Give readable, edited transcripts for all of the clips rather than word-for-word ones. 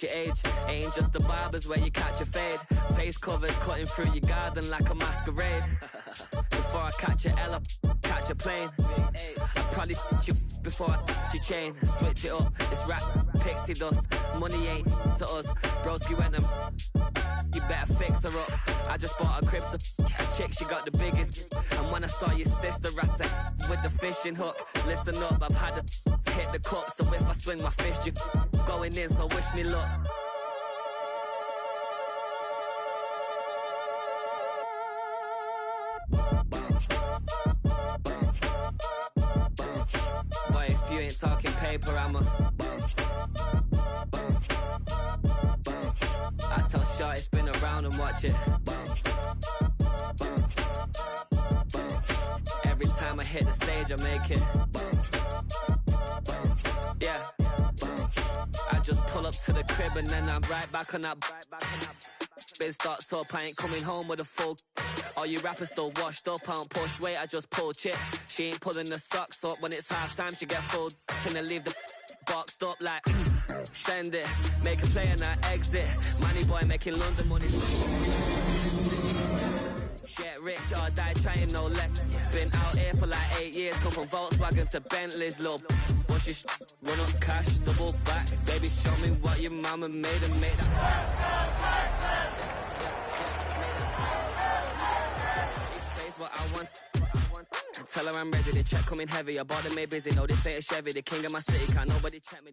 match your age. Ain't just the barbers where you catch a fade. Face covered, cutting through your garden like a masquerade. Before I catch a L up, catch a plane. I'd probably you before I your chain. Switch it up, it's rap, pixie dust. Money ain't to us. Broski went and you better fix her up. I just bought a crib to a chick, she got the biggest. And when I saw your sister rat with the fishing hook, listen up, I've had to hit the cup. So if I swing my fist, you going in, so wish me luck. Boy, if you ain't talking paper, I'm a I tell Shorty spin around and watch it. Every time I hit the stage, I make it. Yeah. I just pull up to the crib and then I'm right back on that. Been stocked up, I ain't coming home with a full. All you rappers still washed up, I don't push weight, I just pull chips. She ain't pulling the socks up when it's half time, she get full. Finna leave the boxed up like send it, make a play and I exit. Money boy making London money. Get rich or die trying, no let. Been out here for like 8 years, come from Volkswagen to Bentley's, little. Watch this run up cash, double back. Baby, show me what your mama made and made that. Face what I want. Tell her I'm ready, the check coming heavy. I bought them made busy, no this ain't a Chevy. The king of my city, can't nobody check me.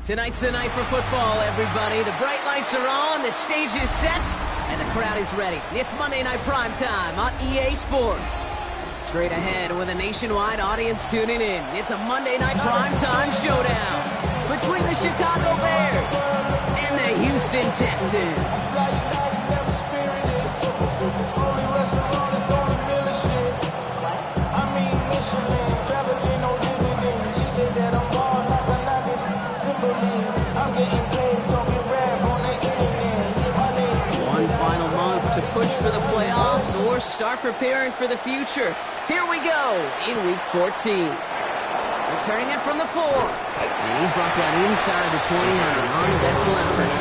Tonight's the night for football, everybody. The bright lights are on, the stage is set, and the crowd is ready. It's Monday Night Prime Time on EA Sports. Straight ahead with a nationwide audience tuning in. It's a Monday Night Prime Time showdown between the Chicago Bears and the Houston Texans. Push for the playoffs or start preparing for the future. Here we go in Week 14. Returning it from the 4. And he's brought down inside the 20 on an uneventful effort.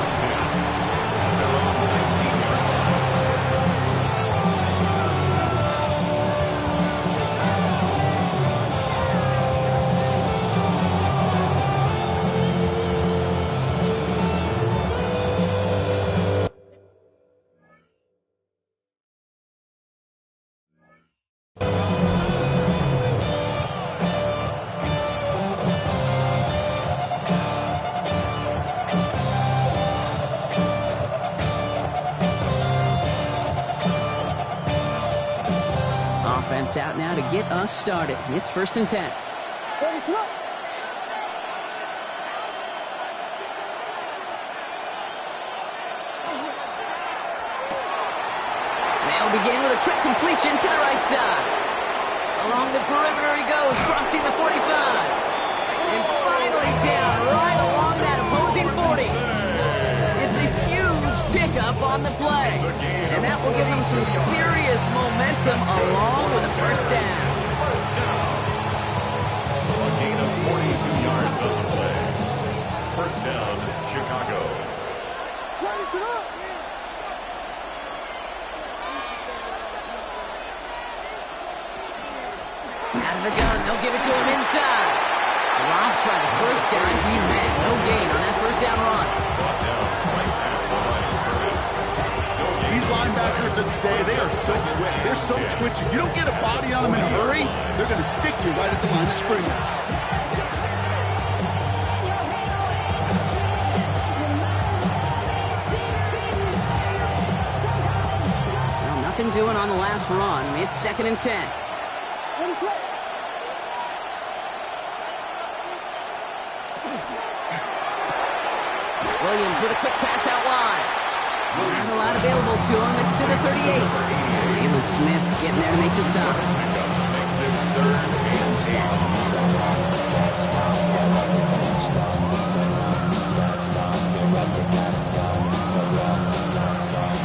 Out now to get us started. It's 1st and 10. They'll begin with a quick completion to the right side. Along the perimeter he goes, crossing the 45. And finally down right along that opposing 40. It's a huge pickup on the play. And that will give them some serious momentum along with a first down. A gain of 42 yards on the play. First down, Chicago. Out of the gun, they'll give it to him inside. Dropped by the first guy he met. No gain on that first down run. Brought down right at the line of scrimmage. These linebackers of today, they are so quick. They're so twitchy. You don't get a body on them in a hurry, they're going to stick you right at the line of scrimmage. Well, nothing doing on the last run. It's 2nd and 10. Williams with a quick pass out wide. Not a lot available to him. It's to the 38. Jalen Smith getting there to make the stop. Makes it 3rd and 8.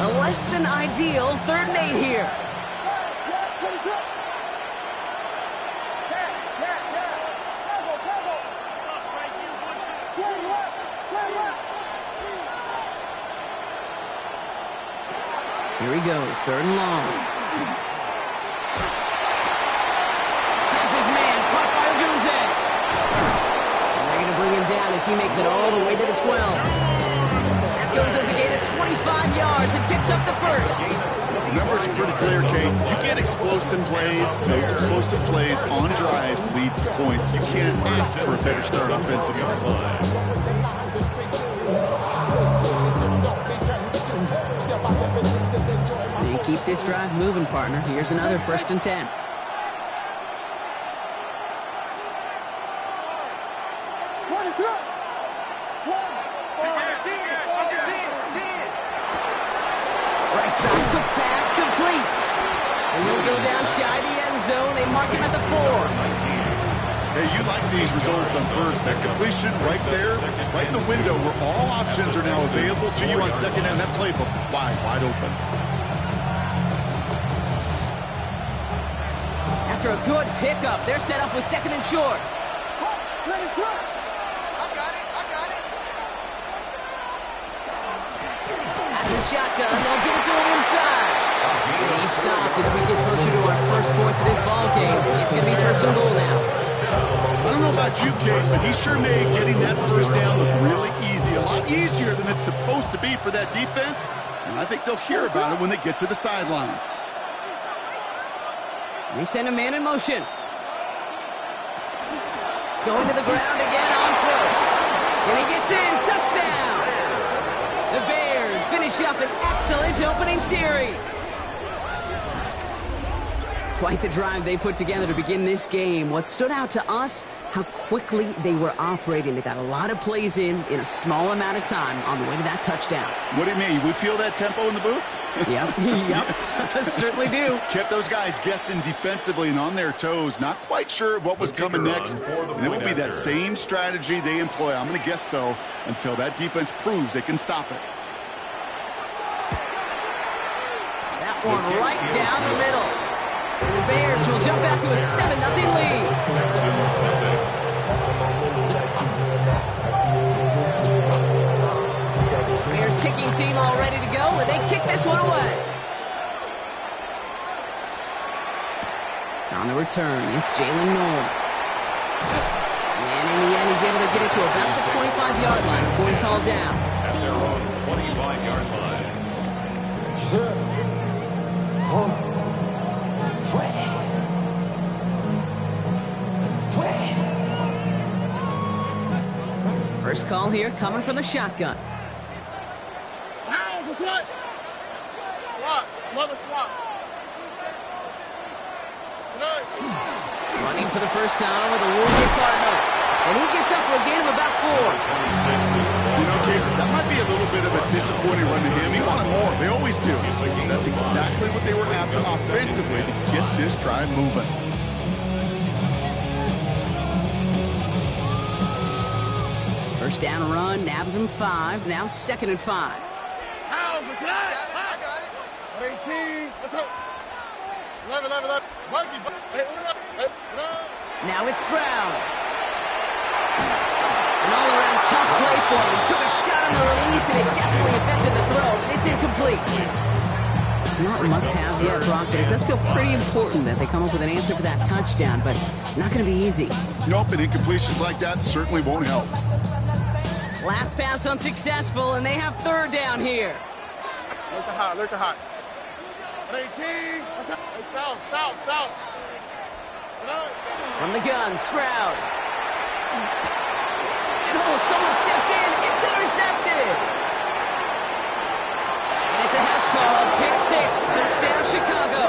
A less than ideal 3rd and 8 here. Here he goes, 3rd and long. Has his man caught by Odunze. And they're going to bring him down as he makes it all the way to the 12. That goes as a gain of 25 yards and picks up the first. The numbers are pretty clear, Kate. You get explosive plays. Those explosive plays on drives lead to points. You can't ask for a better start offensively. They keep this drive moving, partner. Here's another 1st and 10. Right side, quick pass, complete. And he'll go down shy the end zone. They mark him at the 4. Hey, you like these results on first. That completion right there, right in the window where all options are now available to you on 2nd down. That playbook wide open. After a good pickup, they're set up with 2nd and short. Out of the shotgun, they'll give it to him inside. And he's stopped as we get closer to our first points of this ball game. It's going to be 1st and goal now. I don't know about you, Kate, but he sure made getting that 1st down look really easy. A lot easier than it's supposed to be for that defense. And I think they'll hear about it when they get to the sidelines. They send a man in motion. Going to the ground again on 1st. And he gets in. Touchdown! The Bears finish up an excellent opening series. Quite the drive they put together to begin this game. What stood out to us, how quickly they were operating. They got a lot of plays in a small amount of time on the way to that touchdown. What do you mean? We feel that tempo in the booth? Yep, yep, certainly do. Kept those guys guessing defensively and on their toes, not quite sure what was coming next. And it will be that same strategy they employ, I'm going to guess so, until that defense proves they can stop it. That one right down the middle. And the Bears will jump out to a 7-0 lead. Bears kicking team all ready to go, and they kick this one away. On the return, it's Jalen Noel. And in the end, he's able to get it to about the 25-yard line before he's hauled down. At their own 25-yard line. First call here coming from the shotgun. Running for the first time with a Warrior Cardinal. And he gets up for a gain of about 4. You know, Kate, that might be a little bit of a disappointing run to him. He wanted more. They always do. That's exactly what they were after offensively to get this drive moving. First down run, nabs him 5. Now 2nd and 5. Now it's Stroud. An all-around tough play for him. He took a shot on the release, and it definitely affected the throw. It's incomplete. Not a must-have yet, Brock, but it does feel pretty important that they come up with an answer for that touchdown, but not going to be easy. Nope, and incompletions like that certainly won't help. Last pass unsuccessful, and they have 3rd down here. Look at hot. 18. South. From the gun, Stroud. And someone stepped in. It's intercepted. And it's a house call. Pick 6. Touchdown, Chicago.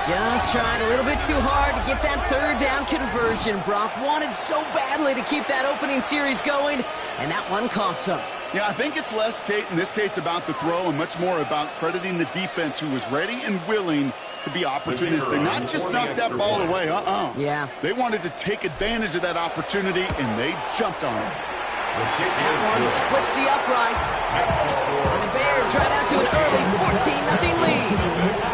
Just trying a little bit too hard to get that 3rd down conversion. Brock wanted so badly to keep that opening series going, and that one cost him. Yeah, I think it's less, Kate, in this case about the throw and much more about crediting the defense who was ready and willing to be opportunistic, not just knock that ball away. Yeah. They wanted to take advantage of that opportunity, and they jumped on it. That one splits the uprights. And the Bears drive out to an early 14-0 lead.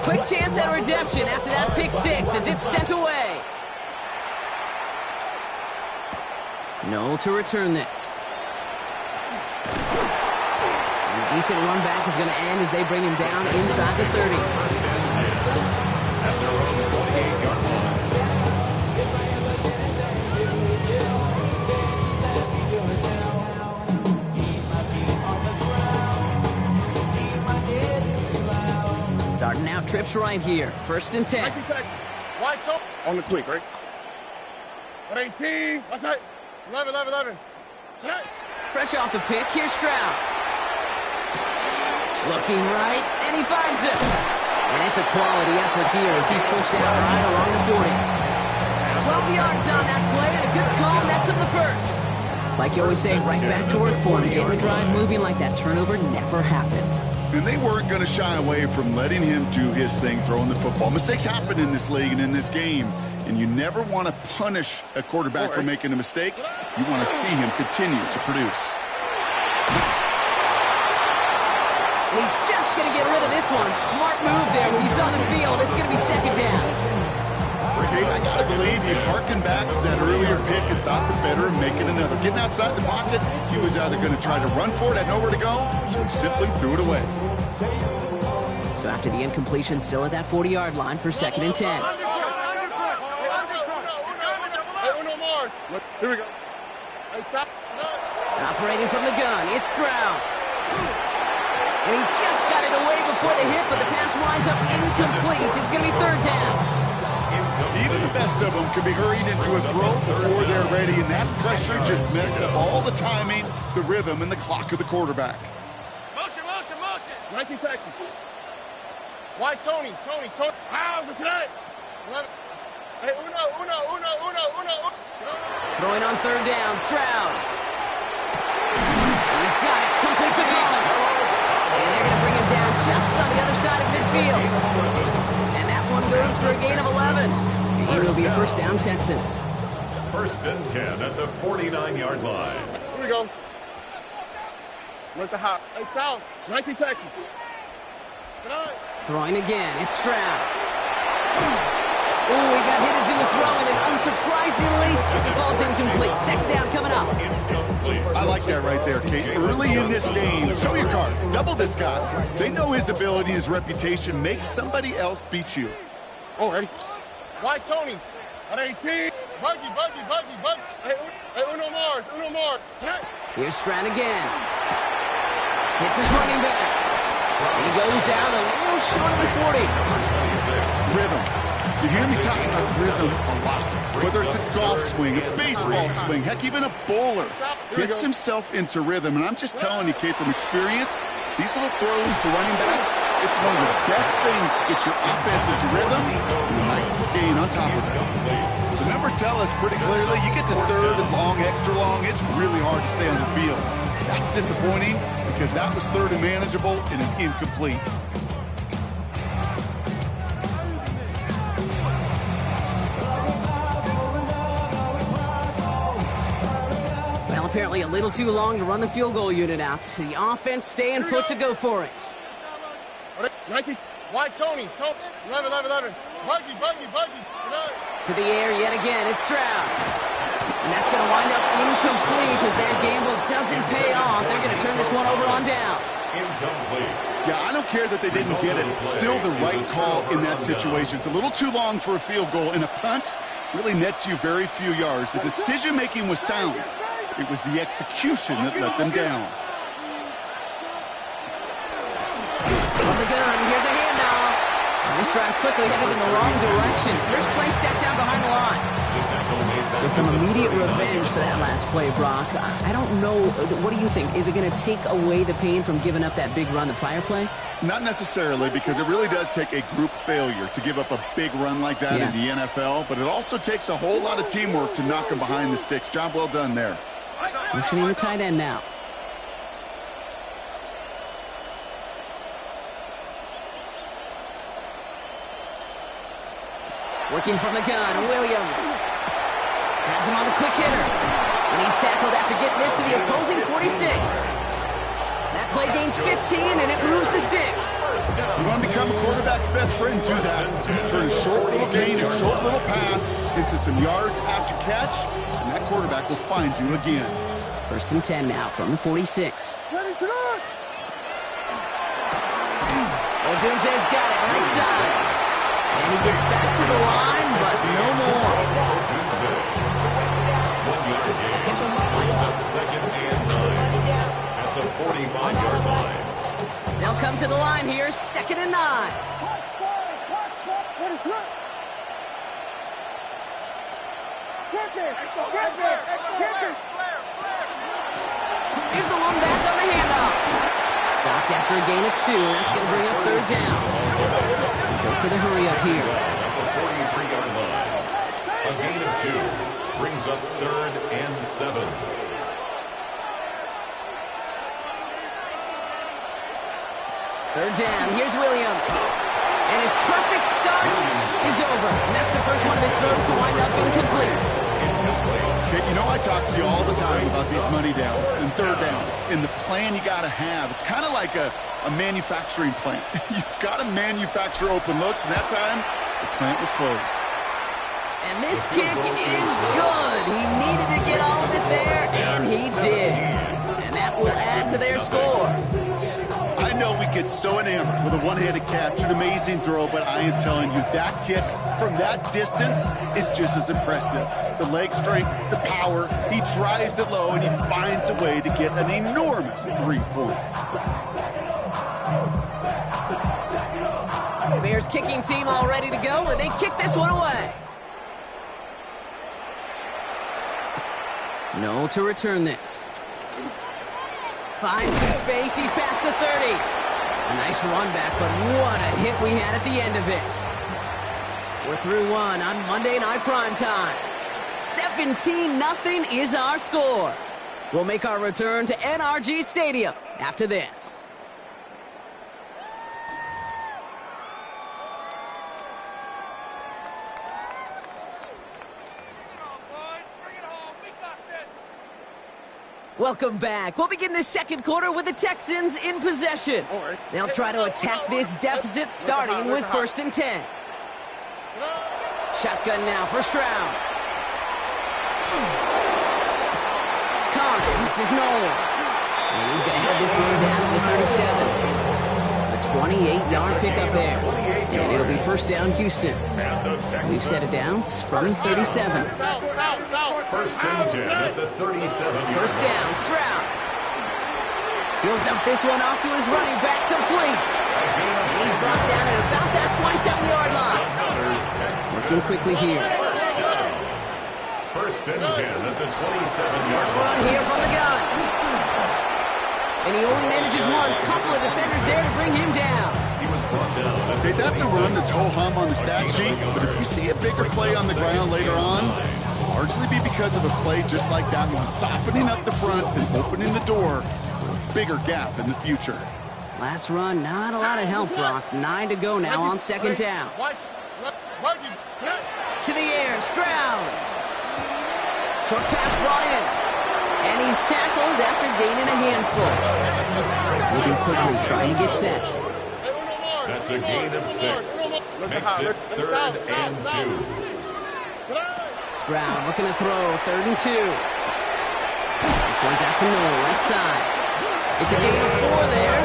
quick chance at redemption after that pick six as it's sent away. No to return this. And a decent run back is going to end as they bring him down inside the 30. At their own 28-yard line. Starting out trips right here. 1st and 10. Wide toe. On the quick, right? 118. What's that? 11. Fresh off the pick, here's Stroud. Looking right, and he finds it. And it's a quality effort here as he's pushed out right along the 40. 12 yards on that play, and a good call nets him the first. It's like you always say, right back to work for him. Getting the drive moving like that turnover never happened. And they weren't going to shy away from letting him do his thing, throwing the football. Mistakes happen in this league and in this game, and you never want to punish a quarterback for making a mistake. You want to see him continue to produce. He's just going to get rid of this one. Smart move there when he's on the field. It's going to be 2nd down. Okay, I got to believe he harkened back to that earlier pick and thought the better of making another. Getting outside the pocket, he was either going to try to run for it, had nowhere to go, so he simply threw it away. So after the incompletion, still at that 40-yard line for 2nd and 10. Here we go. Operating from the gun, it's Stroud. And he just got it away before the hit, but the pass winds up incomplete. It's going to be 3rd down. Even the best of them can be hurried into a throw before they're ready, and that pressure just messed up all the timing, the rhythm, and the clock of the quarterback. Motion. 19 Texas. Why Tony? Ah, what's that? Hey, uno. Throwing on 3rd down, Stroud. He's got it, complete to Collins. And they're going to bring him down just on the other side of midfield. And that one goes for a gain of 11. And it'll be a 1st down, Texans. 1st and 10 at the 49-yard line. Here we go. Look the hop. Hey, South. 19 Texas. Throwing again, it's Stroud. Oh, he got hit as he was throwing, and unsurprisingly, it falls incomplete. 2nd down coming up. I like that right there, Kate. Early in this game, show your cards. Double this guy. They know his ability, his reputation. Make somebody else beat you. Oh, ready? Why Tony? At 18. Buggy. Hey, uno more. Here's Stroud again. Hits his running back. He goes down a little short of the 40. Rhythm. You hear me talking about rhythm a lot. Whether it's a golf swing, a baseball swing, heck, even a bowler gets himself into rhythm. And I'm just telling you, Kate, from experience, these little throws to running backs, it's one of the best things to get your offense into rhythm and a nice little gain on top of it. The numbers tell us pretty clearly, you get to 3rd and long, extra long, it's really hard to stay on the field. That's disappointing because that was 3rd and manageable and an incomplete. Apparently a little too long to run the field goal unit out. The offense staying put to go for it. 19. Why Tony? 11. Buggy. To the air yet again, it's Stroud. And that's going to wind up incomplete as that gamble doesn't pay off. They're going to turn this one over on downs. Yeah, I don't care that they didn't get it. Still the right call in that situation. It's a little too long for a field goal, and a punt really nets you very few yards. The decision-making was sound. It was the execution that let them down. On the gun, here's a handoff. And this drive's quickly headed in the wrong direction. First play set down behind the line. So some immediate revenge for that last play, Brock. I don't know. What do you think? Is it going to take away the pain from giving up that big run the prior play? Not necessarily, because it really does take a group failure to give up a big run like that in the NFL. But it also takes a whole lot of teamwork to knock them behind the sticks. Job well done there. Motioning the tight end now. Working from the gun, Williams. Has him on the quick hitter. And he's tackled after getting this to the opposing 46. That play gains 15, and it moves the sticks. You want to become a quarterback's best friend, do that. Turn a short little gain, a short little pass into some yards after catch, and that quarterback will find you again. 1st and 10 now from the 46. Odunze's got it right side. And he gets back to the line, but no more. 1 yard gain. Brings up 2nd and 9 at the 45-yard line. They'll come to the line here, 2nd and 9. Here's the one back on the handoff. Stopped after a gain of 2. That's going to bring up 3rd down. He goes to the hurry up here. At the 43-yard line. A gain of 2 brings up 3rd and 7. 3rd down. Here's Williams. And his perfect start is over. And that's the first one of his throws to wind up incomplete. Okay, you know I talk to you all the time about these money downs and 3rd downs and the plan you got to have. It's kind of like a manufacturing plant. You've got to manufacture open looks, and that time the plant was closed. And this kick is good. He needed to get all of it there, and he did. And that will add to their score. I know we get so enamored with a one-handed catch, an amazing throw, but I am telling you, that kick from that distance is just as impressive. The leg strength, the power, he drives it low, and he finds a way to get an enormous 3 points. The Bears kicking team all ready to go, and they kick this one away. No to return this. Finds some space. He's past the 30. A nice run back, but what a hit we had at the end of it. We're through one on Monday Night Primetime. 17-0 is our score. We'll make our return to NRG Stadium after this. Welcome back. We'll begin the 2nd quarter with the Texans in possession. They'll try to attack this deficit starting with 1st and 10. Shotgun now for Stroud. Carson, this is Noel. And he's going to have this one down at the 37. A 28-yard pickup there. And it'll be 1st down Houston. We've set it down from 37. 1st and 10 at the 37. 1st down, Stroud. He'll dump this one off to his running back, complete. And he's brought down at about that 27-yard line. Working quickly here. 1st and 10 at the 27-yard line. Run here from the gun. And he only manages one. Couple of defenders there to bring him down. He was brought down. Hey, that's a run that's ho-hum on the stat sheet, but if you see a bigger play on the ground later on, largely be because of a play just like that one, softening up the front and opening the door for a bigger gap in the future. Last run, not a lot of help, Brock. 9 to go now on 2nd down. To the air, Stroud. Short pass brought in. And he's tackled after gaining a handful. Moving quickly, trying to get set. That's a gain of 6. Makes it 3rd and 2. Stroud looking to throw, 3rd and 2. This one's out to Noel, left side. It's a gain of 4 there.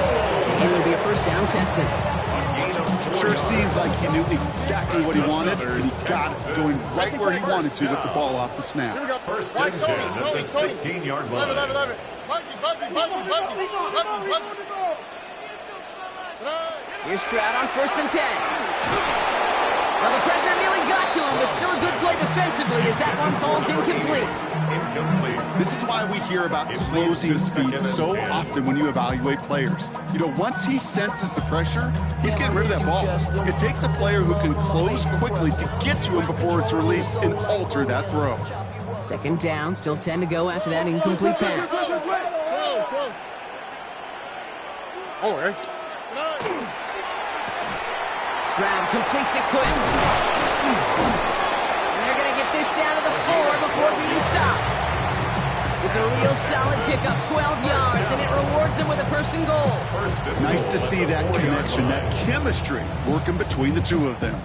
And it'll be a 1st down Texans. Sure seems like he knew exactly what he wanted, and he got it going right where he wanted to with the ball off the snap. 1st and 10 at the 16-yard line. Here's Stroud on 1st and 10. Well, the pressure nearly got to him, but still a good play defensively as that one falls incomplete. This is why we hear about closing speed so often when you evaluate players. You know, once he senses the pressure, he's getting rid of that ball. It takes a player who can close quickly to get to him before it's released and alter that throw. 2nd down, still 10 to go after that incomplete pass. All right. Stroud completes it quick. And they're going to get this down to the 4 before being stopped. It's a real solid pickup, 12 yards, and it rewards him with a first and goal. Nice to see that connection, that chemistry working between the two of them.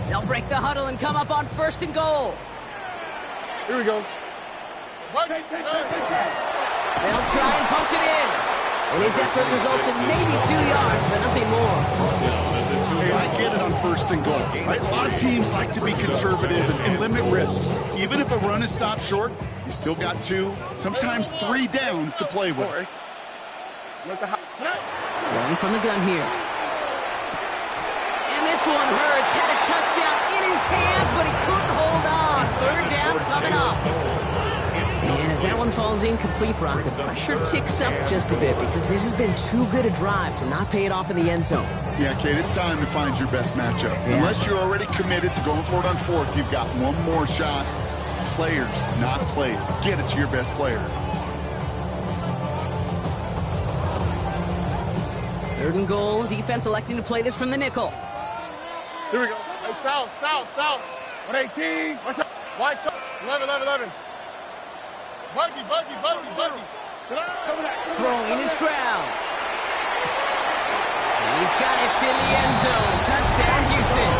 They'll break the huddle and come up on first and goal. Here we go. They'll try and punch it in. And his effort results in maybe 2 yards, but nothing more. Hey, I get it on first and goal, right? A lot of teams like to be conservative and limit risk. Even if a run is stopped short, you still got 2, sometimes 3 downs to play with. Throwing from the gun here. And this one hurts. Had a touchdown in his hands, but he couldn't hold on. Third down coming up. And as that one falls incomplete, Brock, the pressure ticks up just a bit because this has been too good a drive to not pay it off in the end zone. Yeah, Kate, it's time to find your best matchup. Yeah. Unless you're already committed to going for it on fourth, you've got one more shot. Players, not plays. Get it to your best player. Third and goal. Defense electing to play this from the nickel. Here we go. Hey, south. 118. What's up? White side. 11. Buggy. Throwing is Stroud. He's got it in the end zone. Touchdown, Houston.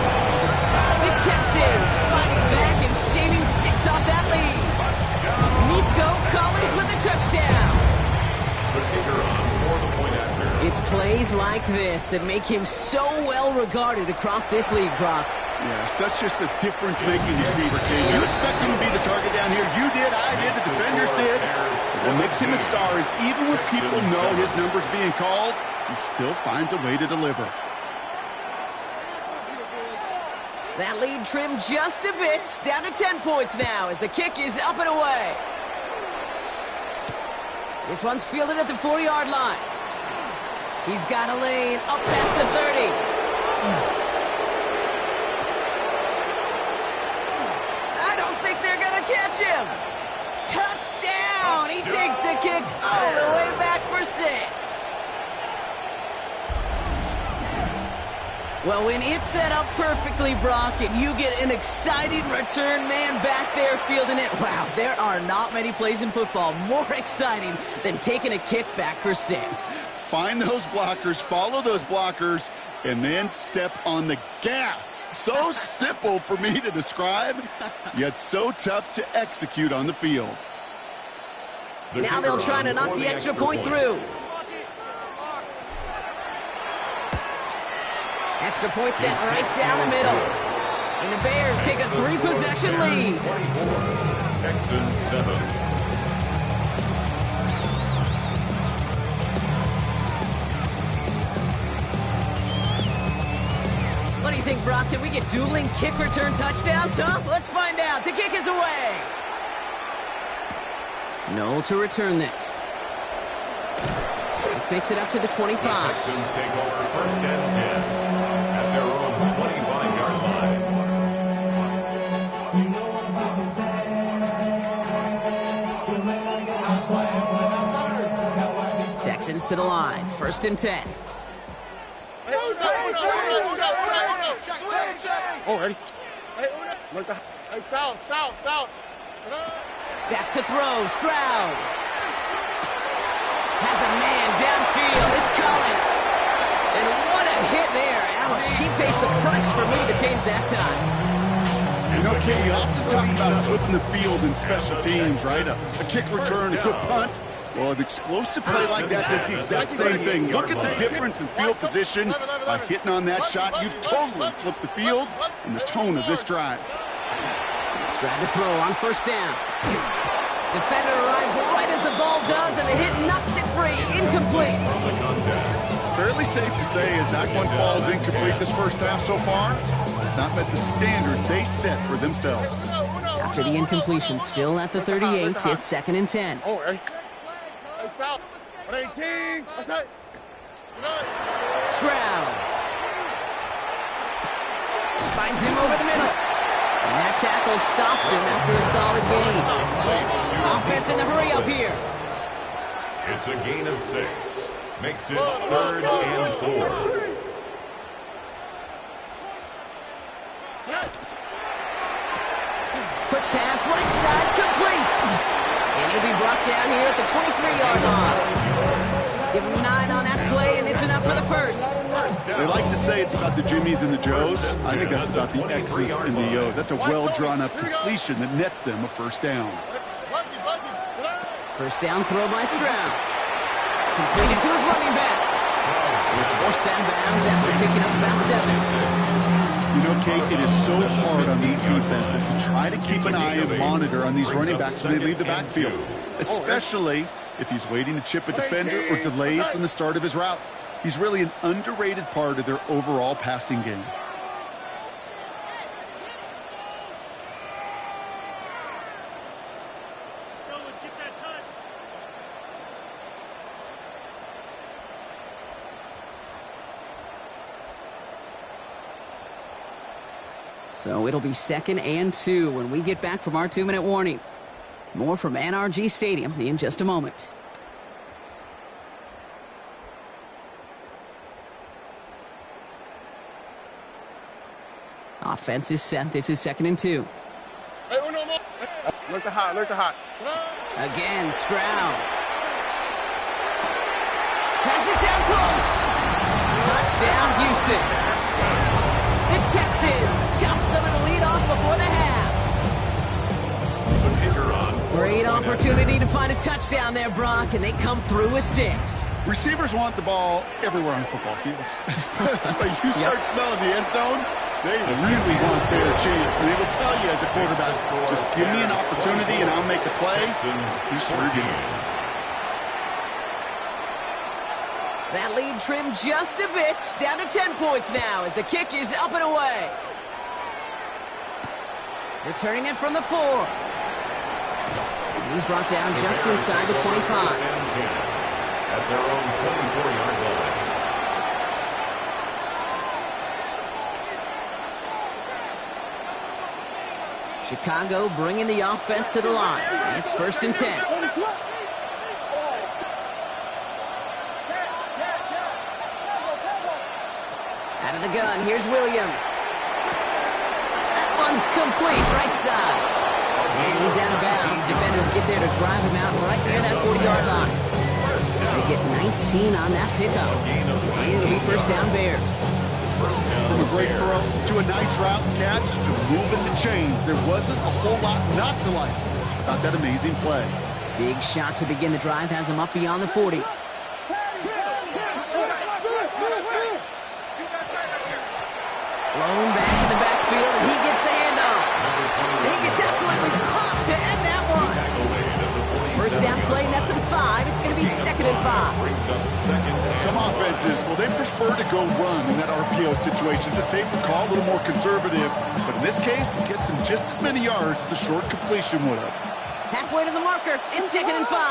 The Texans fighting back and shaving 6 off that lead. Nico Collins with the touchdown. The kicker on for the point after. It's plays like this that make him so well regarded across this league, Brock. Yeah, such just a difference-making receiver, Kate. You expect him to be the target down here. You did, I did, the defenders did. What makes him a star is even when people know his number's being called, he still finds a way to deliver. That lead trimmed just a bit, down to 10 points now as the kick is up and away. This one's fielded at the 4-yard line. He's got a lane up past the 30. They're gonna catch him. Touchdown! He takes the kick all the way back for 6. Well, when it's set up perfectly, Brock, and you get an exciting return man back there fielding it, wow, there are not many plays in football more exciting than taking a kick back for 6. Find those blockers, follow those blockers, and then step on the gas. So simple for me to describe, yet so tough to execute on the field. Now they'll try to knock the extra point through. Extra point set right down the middle. And the Bears take a 3-possession lead. 24, Texans 7. What do you think, Brock? Can we get dueling kick return touchdowns, huh? Let's find out. The kick is away. No to return this. This makes it up to the 25. The Texans take over first and 10 at their own 25-yard line. Texans to the line. First and 10. Oh, ready? Hey, south. Back to throw. Stroud has a man downfield. It's Collins. And what a hit there. Ouch. She faced the price for me to change that time. You know, Kim, you often talk about flipping the field in special teams, right? A kick return, a good punt. Well, an explosive play like that does the exact same thing. Look at the difference in field position. By hitting on that shot, you've totally flipped the field and the tone of this drive. Stroud to throw on first down. Defender arrives right as the ball does, and the hit knocks it free. Incomplete. Fairly safe to say as that one falls incomplete this first half so far, it's not met the standard they set for themselves. After the incompletion, still at the 38, it's second and 10. Oh, ready? South. 118. What's that? Stroud finds him over the middle. And that tackle stops him after a solid gain. Offense in the hurry up here. It's a gain of 6. Makes it 3rd and 4. Quick pass, right side, complete. And he'll be brought down here at the 23-yard line. Give him 9 on that play, and it's enough for the first. They like to say it's about the Jimmies and the Joes. I think that's about the X's and the O's. That's a well-drawn-up completion that nets them a first down. First down throw by Stroud. Completed to his running back. He's forced out of bounds after picking up about 7. You know, Kate, it is so hard on these defenses to try to keep an eye and monitor on these running backs when they leave the backfield, especially if he's waiting to chip a defender or delays in the start of his route. He's really an underrated part of their overall passing game. So it'll be 2nd and 2 when we get back from our 2-minute warning. More from NRG Stadium in just a moment. Offense is set. This is 2nd and 2. Look the hot, look the hot. Again, Stroud. Pass it down close. Touchdown, Houston. The Texans chop some of the lead off before the half. Great opportunity to find a touchdown there, Brock, and they come through with 6. Receivers want the ball everywhere on the football field. But you start smelling the end zone, they really want their chance. And they will tell you as a quarterback, just give me an opportunity and I'll make a play. You sure do. That lead trimmed just a bit, down to 10 points now as the kick is up and away. Returning it from the 4. And he's brought down just inside the 25. At their own 24-yard line. Chicago bringing the offense to the line. It's 1st and 10. Out of the gun, here's Williams. That one's complete, right side. And he's out of bounds. Defenders get there to drive him out right near that 40-yard line. They get 19 on that pickup. And it'll be 1st down Bears. From a great throw to a nice route catch to moving the chains, there wasn't a whole lot not to like about that amazing play. Big shot to begin the drive has him up beyond the 40. Blown back in the backfield, and he gets the handoff. And he gets absolutely popped to end that one. First down play nets him 5. It's going to be 2nd and 5. Some offenses, well, they prefer to go run in that RPO situation. It's a safer call, a little more conservative. But in this case, it gets him just as many yards as a short completion would have. Halfway to the marker. It's 2nd and 5.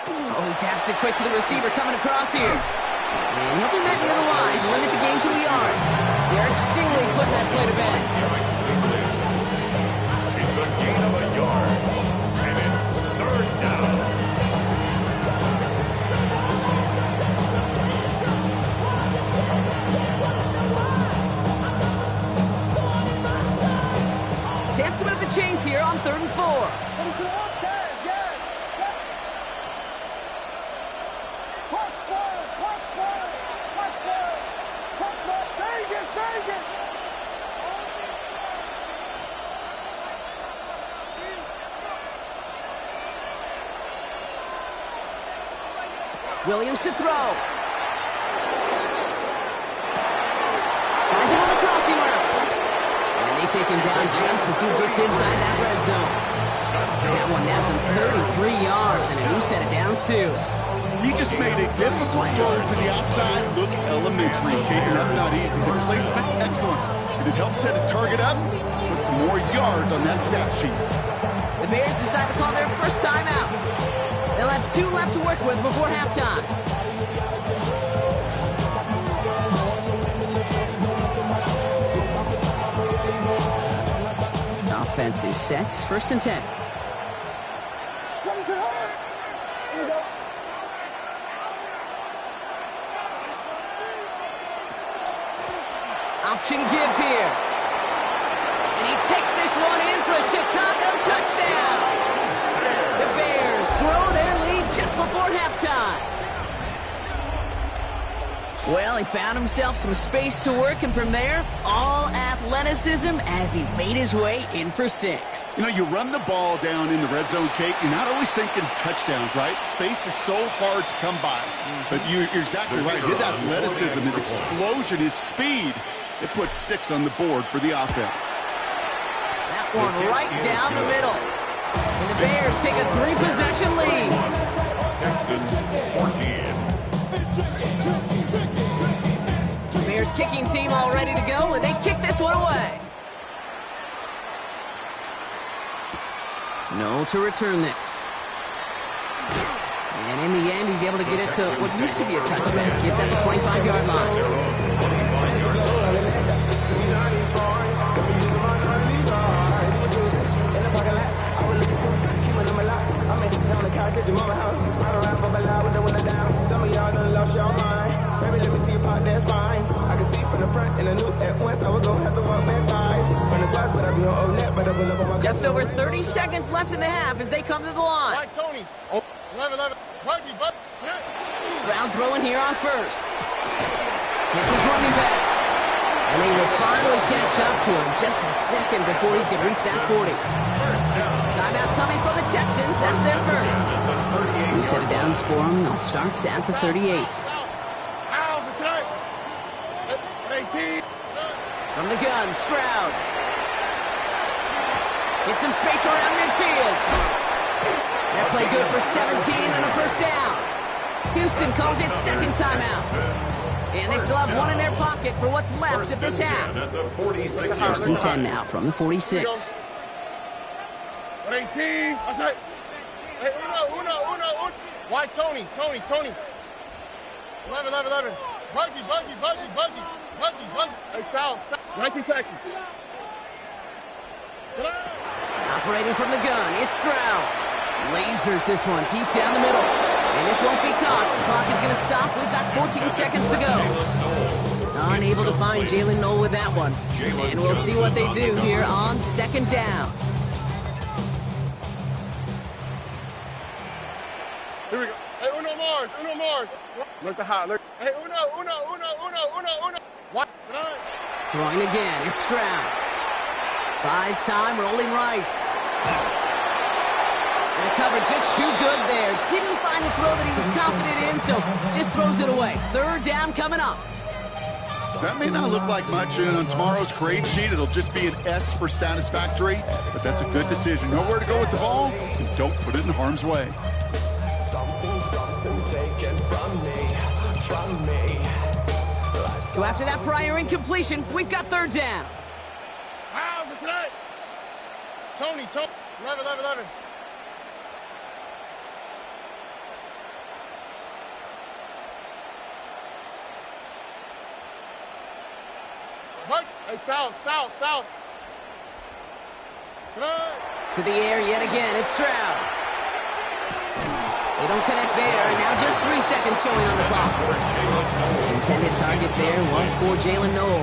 Oh, he taps it quick to the receiver coming across here. And he'll be met near the line to limit the game to a yard. Derek Stingley putting that play to bed. It's a gain of a yard, and it's 3rd down. Chance to move the chains here on 3rd and 4. Williams to throw. Finds him on the crossing route. And they take him down just as he gets inside that red zone. That one nabs him 33 yards and a new set of downs, too. He just made a difficult throw to the outside look elementary, Kate, and that's not easy. The placement, excellent. Did it help set his target up? Put some more yards on that stat sheet. The Bears decide to call their first timeout. They'll have 2 left to work with before halftime. Offense is set. 1st and 10. Option give here. And he takes this one in for a Chicago touchdown. The Bears grow their lead just before halftime. Well, he found himself some space to work, and from there, all athleticism as he made his way in for 6. You know, you run the ball down in the red zone, Kate, you're not always thinking touchdowns, right? Space is so hard to come by. But you're exactly right. His athleticism, his explosion, his speed, it puts 6 on the board for the offense. That one right down the middle. And the Bears take a 3-possession lead. Texans 14. Bears kicking team all ready to go, and they kick this one away. No to return this. And in the end, he's able to get it to what used to be a touchback. It's at the 25-yard line. Just over 30 seconds left in the half as they come to the line. Right, Tony. Oh, 11. Stroud throwing here on first. It's his running back. And they will finally catch up to him just a second before he can reach that 40. Timeout coming from the Texans. That's their first. We set it downs for them. They'll start at the 38. From the gun, Stroud. Get some space around midfield. That play good for 17 and a first down. Houston calls it second timeout. And they still have one in their pocket for what's left of this half. First and 10 now from the 46. 18. I say, hey, uno. Why Tony? 11. Buggy. Hey, Sal. 19 Texas. Operating from the gun, it's Stroud. Lasers this one deep down the middle. And this won't be caught. The clock is going to stop. We've got 14 seconds to go. Unable to find Jalen Noel with that one. And we'll see what they do here on second down. Here we go. Hey, Uno Mars. Look the hot. Look. Hey, Uno. What? Throwing again, it's Stroud. Buys time, rolling right. And the cover just too good there. Didn't find a throw that he was confident in, so just throws it away. Third down coming up. That may not look like much, and on tomorrow's grade sheet, it'll just be an S for satisfactory, but that's a good decision. Know where to go with the ball, and don't put it in harm's way. Something taken from me. So after that prior incompletion, we've got third down. Wow, that's right. Tony. 11. Right. Hey, South. To the air yet again, it's Stroud. They don't connect there, and now just 3 seconds showing on the clock. The intended target there was for Jalen Noel.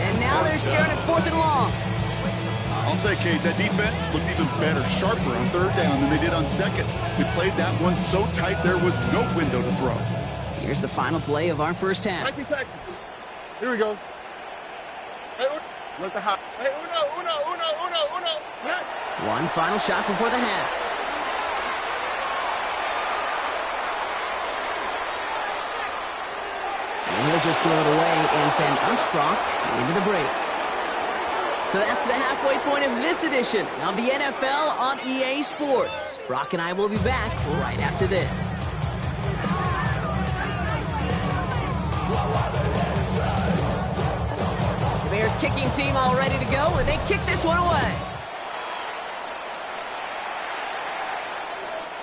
And now they're staring at 4th and long. I'll say, Kate, that defense looked even better, sharper on third down than they did on second. They played that one so tight there was no window to throw. Here's the final play of our first half. 19 Texas. Here we go. Hey, look the hot. Hey, Uno. One final shot before the half. And he'll just throw it away and send us, Brock, into the break. So that's the halfway point of this edition of the NFL on EA Sports. Brock and I will be back right after this. The Bears kicking team all ready to go, and they kick this one away.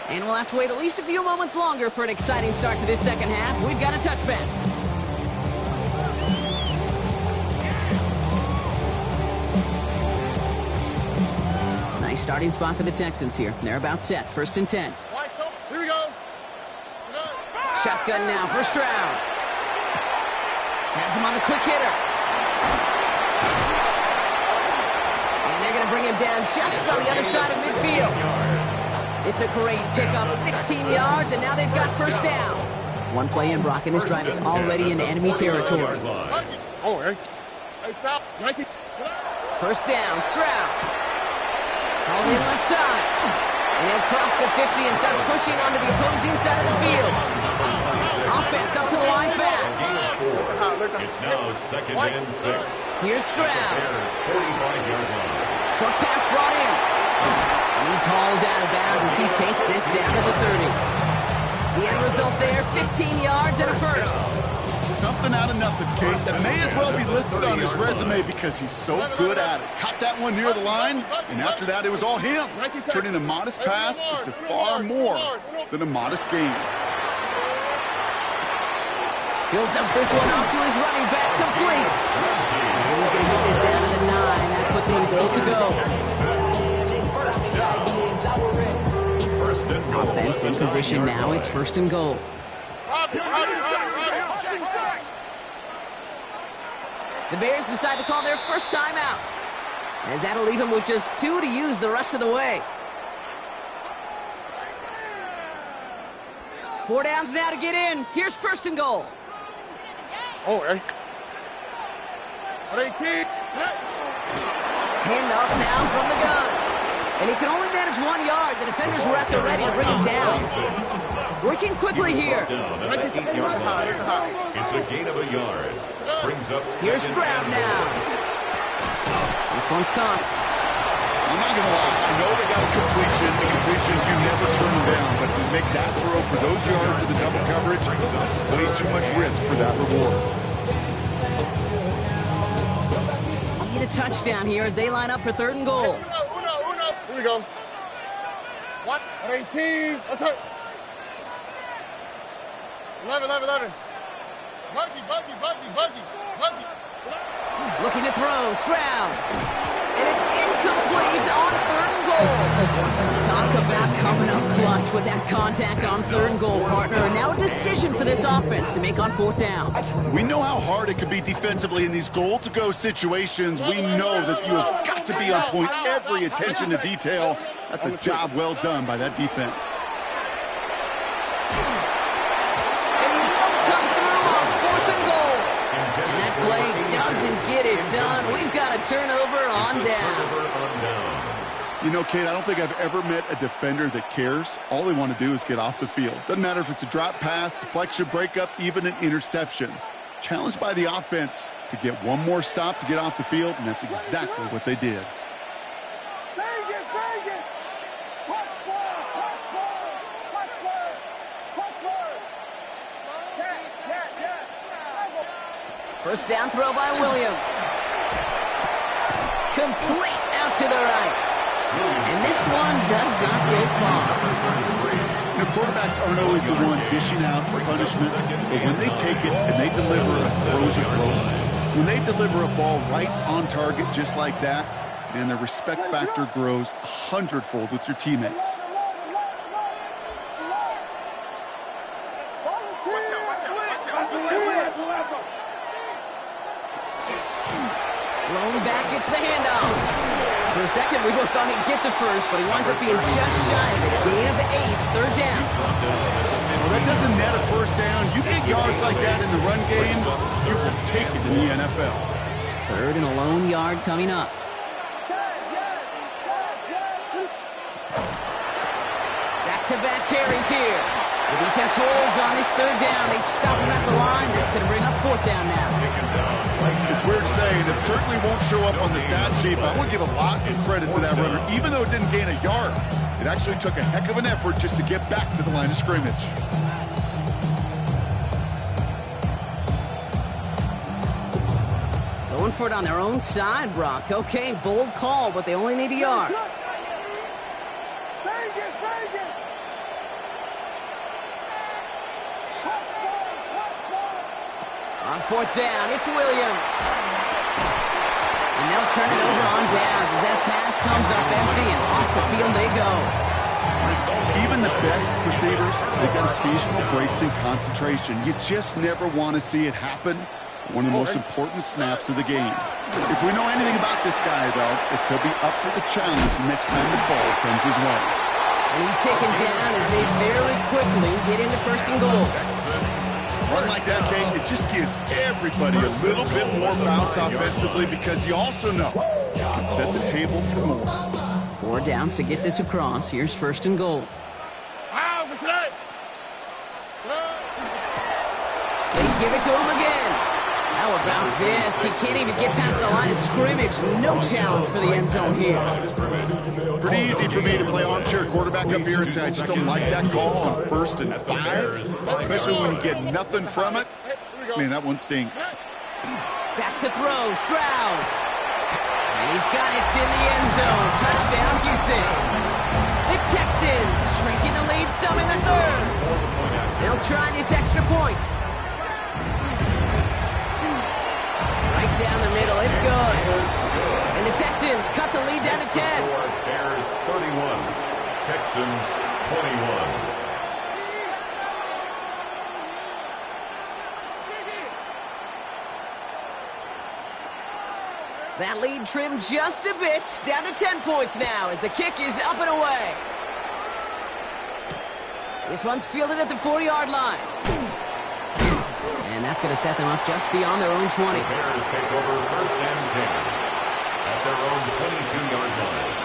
And we'll have to wait at least a few moments longer for an exciting start to this second half. We've got a touchback. Nice starting spot for the Texans here. They're about set. First and 10. Here we go. Shotgun now for Stroud. Has him on the quick hitter. to bring him down just on the other side of midfield. It's a great pickup, 16 yards, and now they've got first down. One play in, Brock, and his drive is already into enemy territory. Oh, hey. Hey, stop. 19. First down, Stroud. On the left side. And they'll cross the 50 and start pushing onto the opposing side of the field. Offense up to the line fast. It's now 2nd and 6. Here's Stroud. Bears 45-yard line. Short pass brought in. And he's hauled out of bounds as he takes this down to the 30. The end result there, 15 yards and a first. Something out of nothing, Kate. That may as well be listed on his resume because he's so good at it. Caught that one near the line, and after that, it was all him. Turning a modest pass into far more than a modest gain. He'll dump this one off to his running back, complete. And he's going to get this down to the 9. That puts him in goal to go. First and goal. Offense in position now. It's first and goal. The Bears decide to call their first timeout, as that'll leave them with just 2 to use the rest of the way. 4 downs now to get in. Here's first and goal. Oh, hey. 18. Hand off now from the gun. And he can only manage 1 yard. The defenders were at the ready to bring him down. Working quickly here. Down at the 8-yard line. It's a gain of a yard. Brings up Here's Stroud now. This one's caught. I'm not going to lie. I know they got a completion. The completions, you never turn them down. But to make that throw for those yards in the double coverage, way too much risk for that reward. Need a touchdown here as they line up for third and goal. Uno. Here we go. What? 18. Let's hurt. 11. Buggy. Looking to throw, Stroud. And it's incomplete on third and goal. Talk about coming up clutch with that contact on third and goal, partner. And now a decision for this offense to make on 4th down. We know how hard it can be defensively in these goal-to-go situations. We know that you have got to be on point, every attention to detail. That's a job well done by that defense. And he won't come through on 4th and goal. And that play doesn't get it done. We've got a turnover on down. You know, Kate, I don't think I've ever met a defender that cares. All they want to do is get off the field. Doesn't matter if it's a drop pass, deflection, breakup, even an interception. Challenged by the offense to get one more stop to get off the field, and that's exactly what they did. First down throw by Williams. Complete out to the right. And this one does not go far. You know, quarterbacks aren't always the one dishing out punishment, but when they take it and they deliver a frozen rope, when they deliver a ball right on target just like that, man, the respect factor grows 100-fold with your teammates. Blown back, it's the handoff. For a second, we both thought he'd get the first, but he winds up being just shy of it. Gain of 8, third down. Well, that doesn't net a first down. You get yards like that in the run game, you will take it in the NFL. Third and a lone yard coming up. Back-to-back carries here. The defense holds on this third down. They stop him at the line. That's going to bring up 4th down now. It's weird to say, and it certainly won't show up on the stat sheet, but I want to give a lot of credit to that runner. Even though it didn't gain a yard, it actually took a heck of an effort just to get back to the line of scrimmage. Going for it on their own side, Brock. Okay, bold call, but they only need a yard. On 4th down, it's Williams. And they'll turn it over on downs as that pass comes up empty and off the field they go. Even the best receivers, they got occasional breaks in concentration. You just never want to see it happen. One of the most important snaps of the game. If we know anything about this guy, though, it's he'll be up for the challenge next time the ball comes his way. And he's taken down as they very quickly get into first and goal. Run like that, Kate, it just gives everybody a little bit more bounce offensively because you also know you can set the table for more. 4 downs to get this across. Here's first and goal. They give it to him again. How about this? He can't even get past the line of scrimmage. No challenge for the end zone here. Pretty easy for me to play armchair quarterback up here and say I just don't like that call on 1st and 5, especially when you get nothing from it. Man, that one stinks. Back to throw, Stroud. And he's got it in the end zone. Touchdown, Houston. The Texans shrinking the lead some in the 3rd. They'll try this extra point. Right down the middle, it's good. And the Texans cut the lead down to 10. Bears 31, Texans 21. That lead trimmed just a bit, down to 10 points now as the kick is up and away. This one's fielded at the 40-yard line. And that's going to set them up just beyond their own 20. The Bears take over 1st and 10 at their own 22-yard line.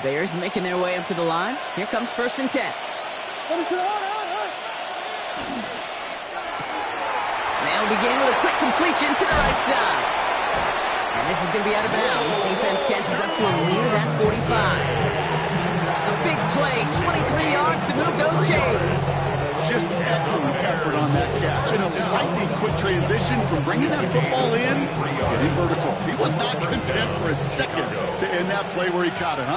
Bears making their way up to the line. Here comes 1st and 10. They'll begin with a quick completion to the right side. And this is going to be out of bounds. Defense catches up to him near that 45. A big play, 23 yards to move those chains. Just excellent effort on that catch. And a lightning quick transition from bringing that football in to getting vertical. He was not content for a second to end that play where he caught it.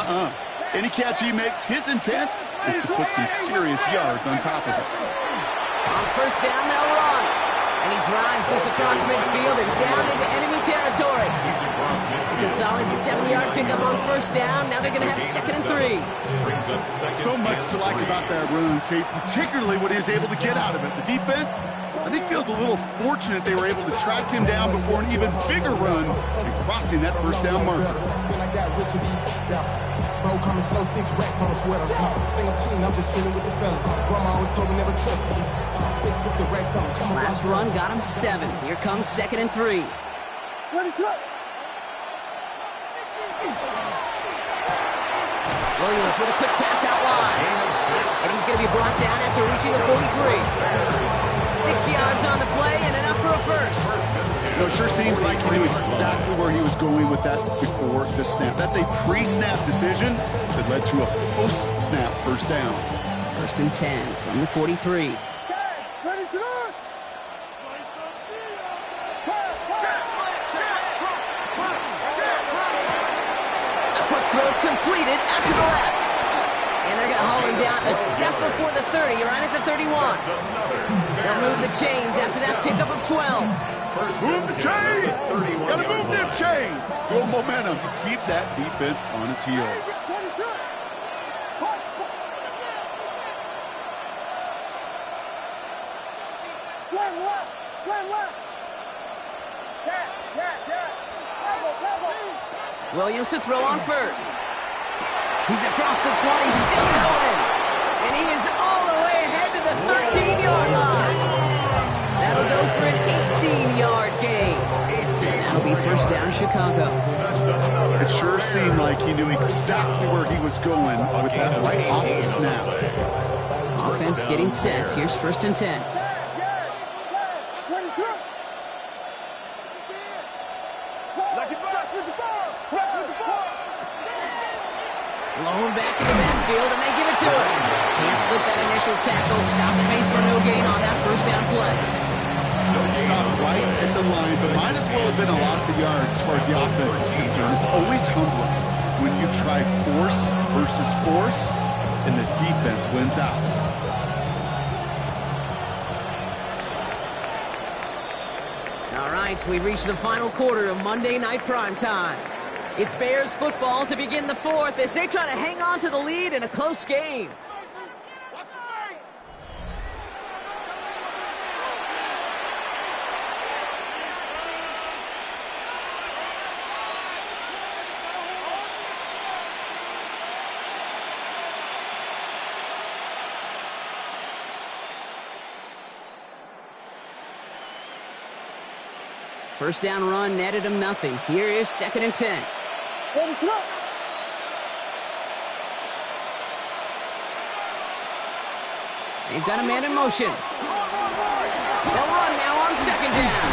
Any catch he makes, his intent is to put some serious yards on top of it. On 1st down, they'll run. And he drives this across midfield and down into enemy territory. It's a solid 7-yard pickup on 1st down. Now they're going to have 2nd and 3. So much to like about that run, Kate, particularly what he was able to get out of it. The defense, I think, feels a little fortunate they were able to track him down before an even bigger run and crossing that 1st down marker. Bro, coming slow, 6 racks on a sweater. Think I'm cheating, I'm just chilling with the fellas. Grandma always told me never trust these. Spit 6 racks on. Last run got him 7. Here comes 2nd and 3. Williams with a quick pass out wide. And he's going to be brought down after reaching the 43. 6 yards on the play and enough for a first. You know, it sure seems like he knew exactly where he was going with that before the snap. That's a pre-snap decision that led to a post-snap 1st down. 1st and 10 from the 43. Completed out to the left. And they're going to haul him down a step before the 30, right at the 31. They'll move the chains after that pickup of 12. Move the chains! Gotta move them chains! Build momentum to keep that defense on its heels. Williams to throw on 1st. He's across the 20, still going. And he is all the way ahead to the 13-yard line. That'll go for an 18-yard gain. And that'll be 1st down, Chicago. It sure seemed like he knew exactly where he was going with that right off the snap. Offense getting set. Here's 1st and 10. Blown back in the midfield, and they give it to him. Can't slip that initial tackle. Stops made for no gain on that 1st down play. Stopped right at the line, but might as well have been a loss of yards as far as the offense is concerned. It's always humbling when you try force versus force, and the defense wins out. All right, we've reached the final quarter of Monday Night Primetime. It's Bears football to begin the fourth as they try to hang on to the lead in a close game. First down run netted him nothing. Here is 2nd and 10. They've got a man in motion. They'll run now on 2nd down.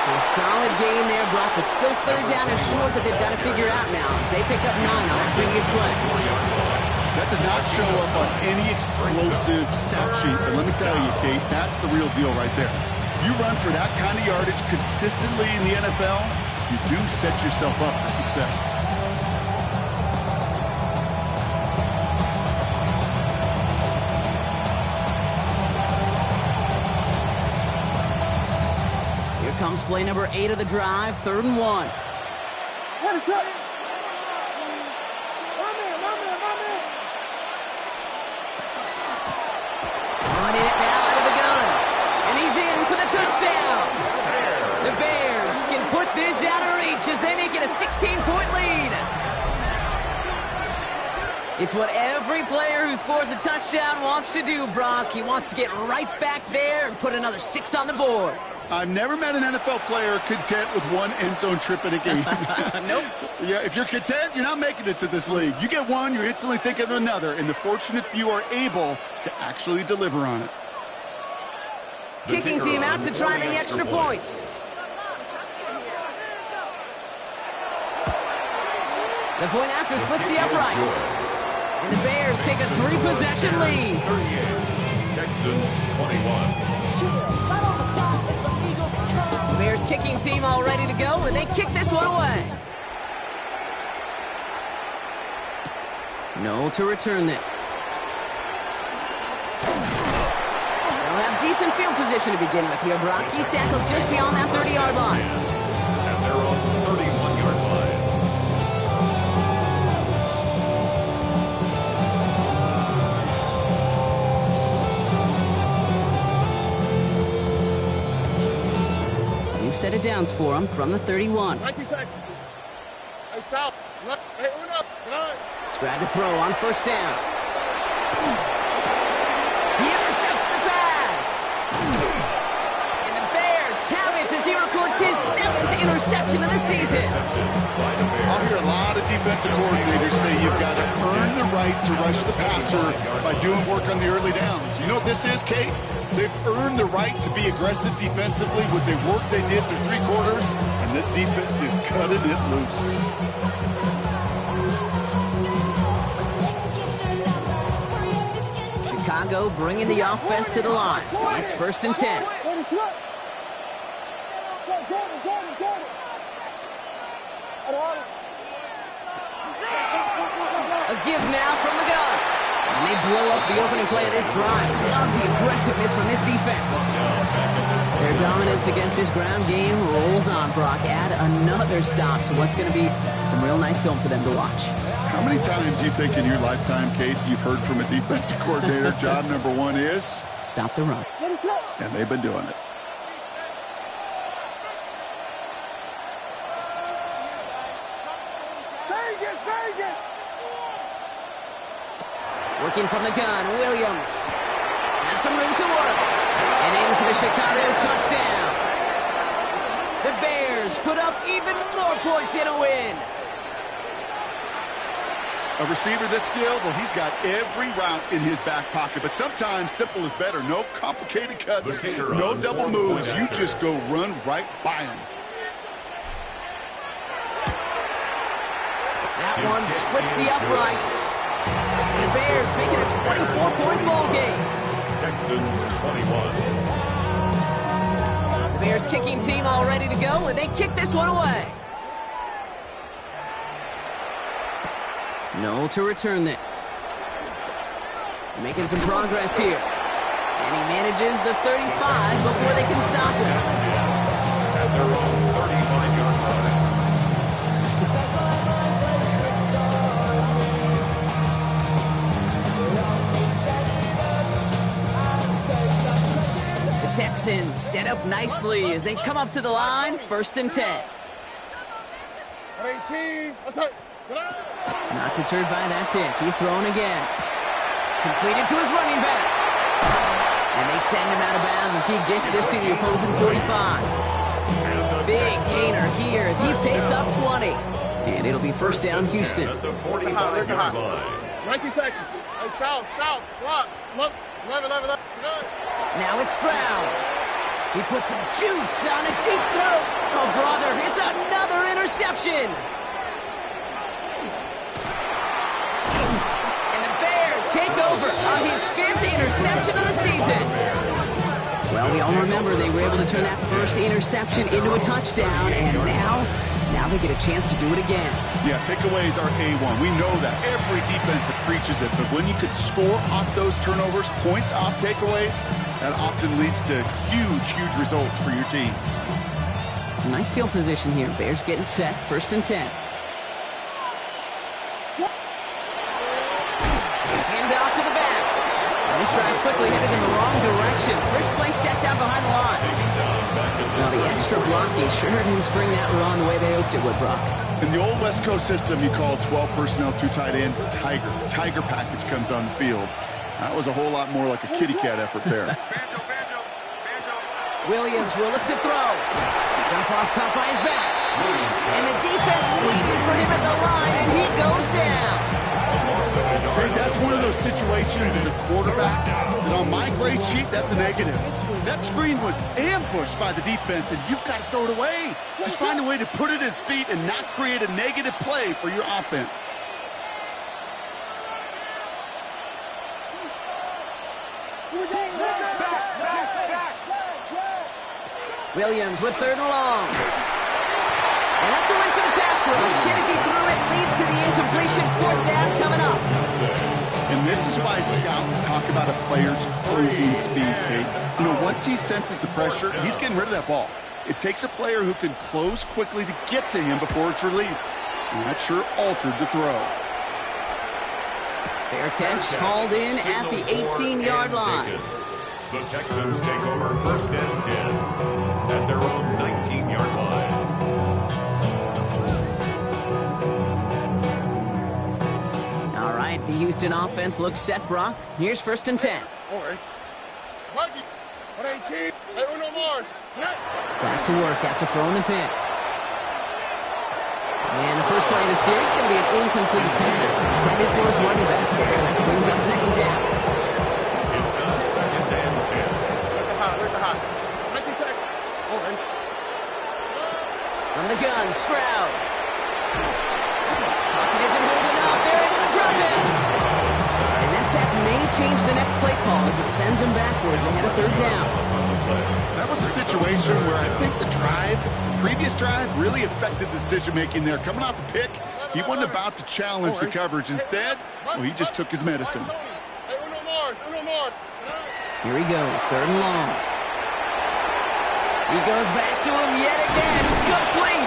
So a solid gain there, Brock, but still 3rd down and short that they've got to figure out now as they pick up 9 on that previous play. That does not show up on any explosive stat sheet, but let me tell you, Kate, that's the real deal right there. You run for that kind of yardage consistently in the NFL, you do set yourself up for success. Here comes play number 8 of the drive, 3rd and 1. Running it now out of the gun. And he's in for the touchdown. The Bears can put this out of reach as they make it a 16-point lead. It's what every player who scores a touchdown wants to do, Brock. He wants to get right back there and put another 6 on the board. I've never met an NFL player content with one end zone trip in a game. Nope. Yeah, if you're content, you're not making it to this league. You get one, you're instantly thinking of another, and the fortunate few are able to actually deliver on it. Kicking team out to try the extra points. The point after splits the uprights. And the Bears take a 3-possession lead. 38, Texans 21. The Bears kicking team all ready to go, and they kick this one away. No to return this. They'll have decent field position to begin with here, Brock. He's tackled just beyond that 30-yard line. And they're on the 31-yard line. Set of downs for him from the 31. Hey, South. Hey, up. Strad to throw on 1st down. He intercepts the pass. And the Bears have it as he records his 7th interception of the season. I'll hear a lot of defensive coordinators say you've got to earn the right to rush the passer by doing work on the early downs. You know what this is, Kate? They've earned the right to be aggressive defensively with the work they did through 3 quarters, and this defense is cutting it loose. Chicago bringing the offense to the line. It's 1st and 10. A give now from the gun. And they blow up the opening play of this drive. Love the aggressiveness from this defense. Their dominance against this ground game rolls on, Brock. Add another stop to what's going to be some real nice film for them to watch. How many times do you think in your lifetime, Kate, you've heard from a defensive coordinator, job number 1 is? Stop the run. And they've been doing it. Working from the gun, Williams has some room to work. And in for the Chicago touchdown. The Bears put up even more points in a win. A receiver this skilled, well, he's got every route in his back pocket. But sometimes simple is better. No complicated cuts, no double moves. You just go run right by him. That one splits the uprights. And the Bears make it a 24-point ball game. Texans 21. The Bears kicking team all ready to go, and they kick this one away. No to return this. Making some progress here. And he manages the 35 before they can stop him. At their own 35-yard line. Texans set up nicely as they come up to the line, 1st and 10. 18. What's up? Not deterred by that pick. He's throwing again. Completed to his running back. And they send him out of bounds as he gets this to the opposing 45. Big gainer here as he picks up 20. And it'll be 1st down, Houston. At the 45-yard line. 19 Texas. Hey, south, swap. Look, 11. Now it's Stroud. He puts some juice on a deep throw. Oh, brother, it's another interception. And the Bears take over on his 5th interception of the season. Well, we all remember they were able to turn that first interception into a touchdown, and now they get a chance to do it again. Yeah, takeaways are A1. We know that. Every defense preaches it, but when you could score off those turnovers, points off takeaways, that often leads to huge results for your team. Some nice field position here. Bears getting set, 1st and 10. Hand off to the back. And this drive's quickly headed in the wrong direction. First play set down behind the line. Now the extra blocking sure didn't spring that run the way they hoped it would, Brock. In the old West Coast system, you call 12 personnel, 2 tight ends, Tiger. Tiger package comes on the field. That was a whole lot more like a kitty cat effort there. Williams will look to throw. Jump off caught by his back. And the defense waiting for him at the line, and he goes down. Greg, that's one of those situations as a quarterback that on my grade sheet, that's a negative. That screen was ambushed by the defense, and you've got to throw it away. Just find a way to put it at his feet and not create a negative play for your offense. Williams with 3rd and long. And that's a win for the pass rush. Hit as he threw it, leads to the incompletion. 4th down coming up. And this is why scouts talk about a player's cruising speed, Kate. You know, once he senses the pressure, he's getting rid of that ball. It takes a player who can close quickly to get to him before it's released. And that sure altered the throw. Fair catch called in at the 18-yard line. The Texans take over 1st and 10 at their own 19-yard line. All right, the Houston offense looks set, Brock. Here's 1st and 10. All right. Mikey, 118. Hey, Uno more. Back to work after throwing the pick. And the first play of the series is going to be an incomplete pass. Intended for his running back there. That brings up 2nd down. It's now 2nd and 10. Where's the hot? 19 seconds. All right. From the gun, Stroud. Pocket isn't holding up. They're able to drop it. And that sack may change the next play call as it sends him backwards ahead of 3rd down. That was a situation where I think the previous drive really affected the decision-making there. Coming off a pick, he wasn't about to challenge the coverage. Instead, well, he just took his medicine. Here he goes, 3rd and long. He goes back to him yet again, complete.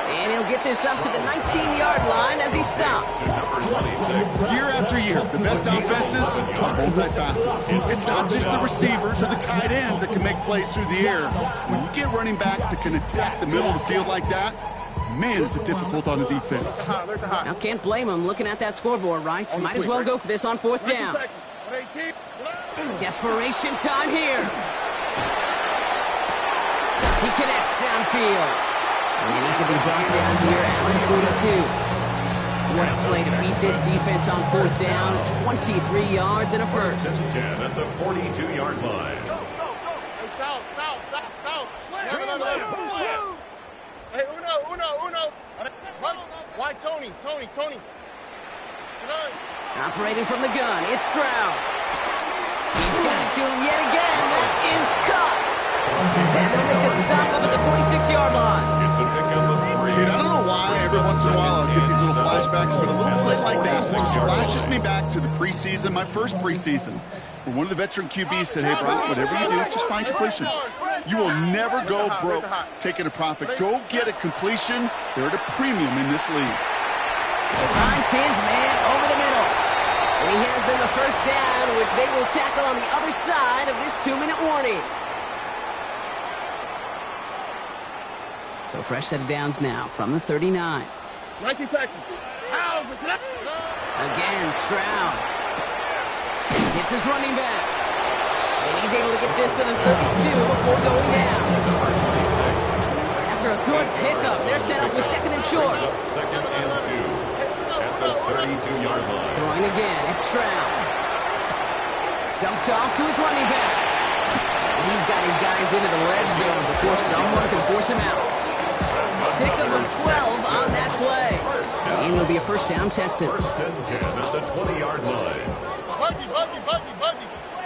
And he'll get this up to the 19-yard line as he stopped. Year after year, the best offenses are multifaceted. It's not just the receivers or the tight ends that can make plays through the air. When you get running backs that can attack the middle of the field like that, man, is it difficult on the defense. Now, can't blame him looking at that scoreboard, right? Might as well go for this on 4th down. Desperation time here. He connects downfield. And he's going to be brought down here at 42. What a play to beat this defense on 4th down. 23 yards and a first. 10 at the 42-yard line. Go. Hey, south. Hey, Uno. Why, Tony? Operating from the gun, it's Stroud. He's got it to him yet again. That is cut. And they'll make a stop up at the 46-yard line. It's a pick of the 3. Dude, I don't know why every once in a while I'll get these little flashbacks, but a little play like that just flashes me back to the preseason, my first preseason, where one of the veteran QBs said, hey, Brock, whatever you do, just find completions. You will never go broke taking a profit. Go get a completion. They're at a premium in this league. Finds his man over the middle. And he has them a 1st down, which they will tackle on the other side of this 2-minute warning. So fresh set of downs now from the 39. 19 Texans. Ow, listen up. Again, Stroud. Hits his running back. And he's able to get this to the 32 before going down. After a good pickup, they're set up with second and short. Second and 2 at the 32-yard line. Throwing again, it's Stroud. Dumped off to his running back. He's got his guys into the red zone before someone can force him out. Pickup of 12 on that play. And it'll be a first down, Texans. First and 10 at the 20-yard line. Buggy.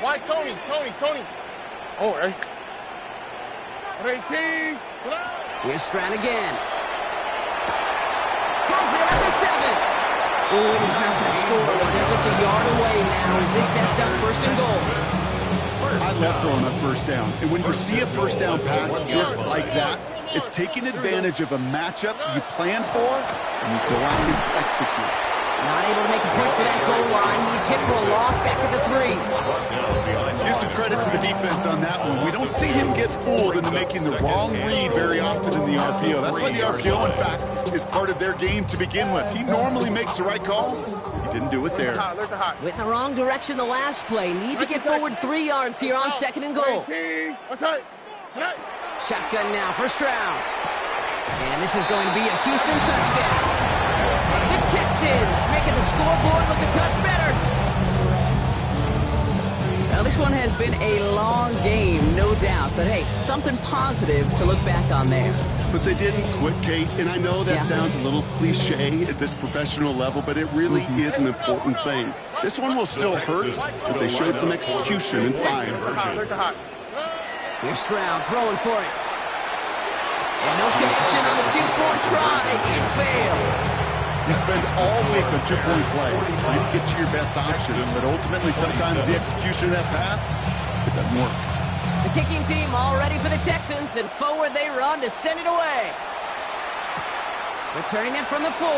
Why Tony? Oh, right. 18. Here's Stroud again. Has it at the 7. Oh, and he's not going to score. They're just a yard away now as this sets up first and goal. I love throwing that first down. And when you see a first down pass just like that, it's taking advantage of a matchup you planned for, and you go out and execute. Not able to make a push for that goal line. He's hit for a loss back at the 3. Give some credit to the defense on that one. We don't see him get fooled into making the wrong read very often in the RPO. That's why the RPO, in fact, is part of their game to begin with. He normally makes the right call. He didn't do it there. Went in the wrong direction the last play. Need to get forward 3 yards here on second and goal. Shotgun now for Stroud. And this is going to be a Houston touchdown. The Texans making the scoreboard look a touch better. Now, this one has been a long game, no doubt. But, hey, something positive to look back on there. But they didn't quit, Kate. And I know that sounds a little cliche at this professional level, but it really is an important thing. This one will still hurt, but they showed some execution and fire. Here's Stroud throwing for it. And no connection on the 2-point try. It fails. You spend all week on 2-point plays trying to get to your best options, but ultimately sometimes the execution of that pass, it doesn't work. The kicking team all ready for the Texans, and forward they run to send it away. Returning it from the 4.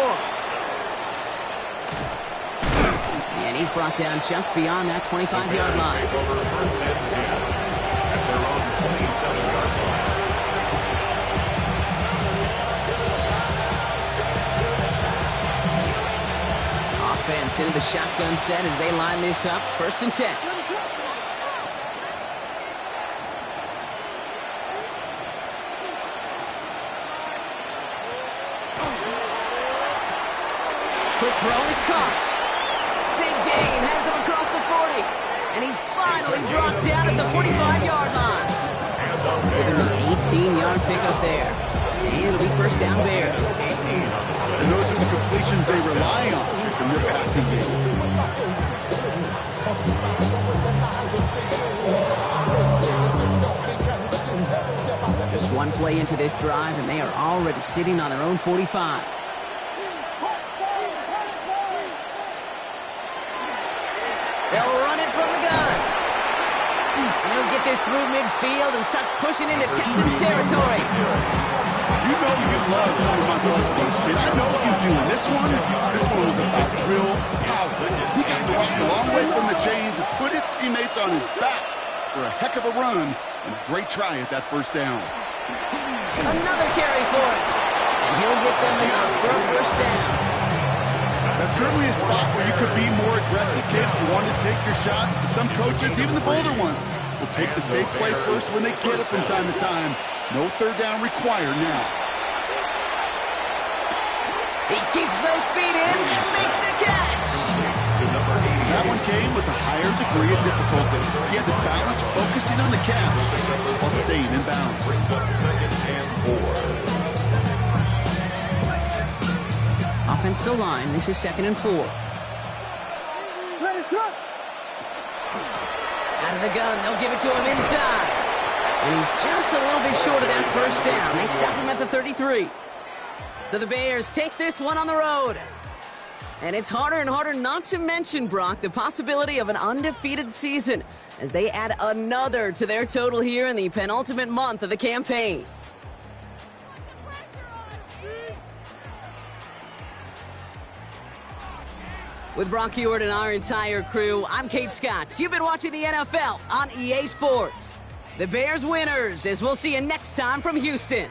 And he's brought down just beyond that 25-yard line. Over first and 10 at their own 27-yard line. Offense into the shotgun set as they line this up. First and 10. Quick throw is caught. Big gain has them across the 40. And he's finally brought down at the 45-yard line. Give him an 18-yard pickup there. And it'll be first down Bears. And those are the completions they rely on in their passing game. Just one play into this drive, and they are already sitting on their own 45. They'll run it from the gun. And he'll get this through midfield and start pushing into Texans territory. You know you love some of my buzzwords, kid. I know you do. And this one was about real power. He got to walk a long way from the chains and put his teammates on his back for a heck of a run and a great try at that first down. Another carry for it. And he'll get them enough for a first down. That's certainly a spot where you could be more aggressive, kid, if you want to take your shots. But some coaches, even the bolder ones, will take the safe play first when they get it from time to time. No third down required now. He keeps those feet in and makes the catch. That one came with a higher degree of difficulty. He had to balance focusing on the catch while staying in bounds. Brings up second and 4. Offense still line. This is second and 4. Out of the gun. They'll give it to him inside. And he's just a little bit short of that first down. They stop him at the 33. So the Bears take this one on the road. And it's harder and harder not to mention, Brock, the possibility of an undefeated season as they add another to their total here in the penultimate month of the campaign. With Brock Huard and our entire crew, I'm Kate Scott. You've been watching the NFL on EA Sports. The Bears winners, as we'll see you next time from Houston.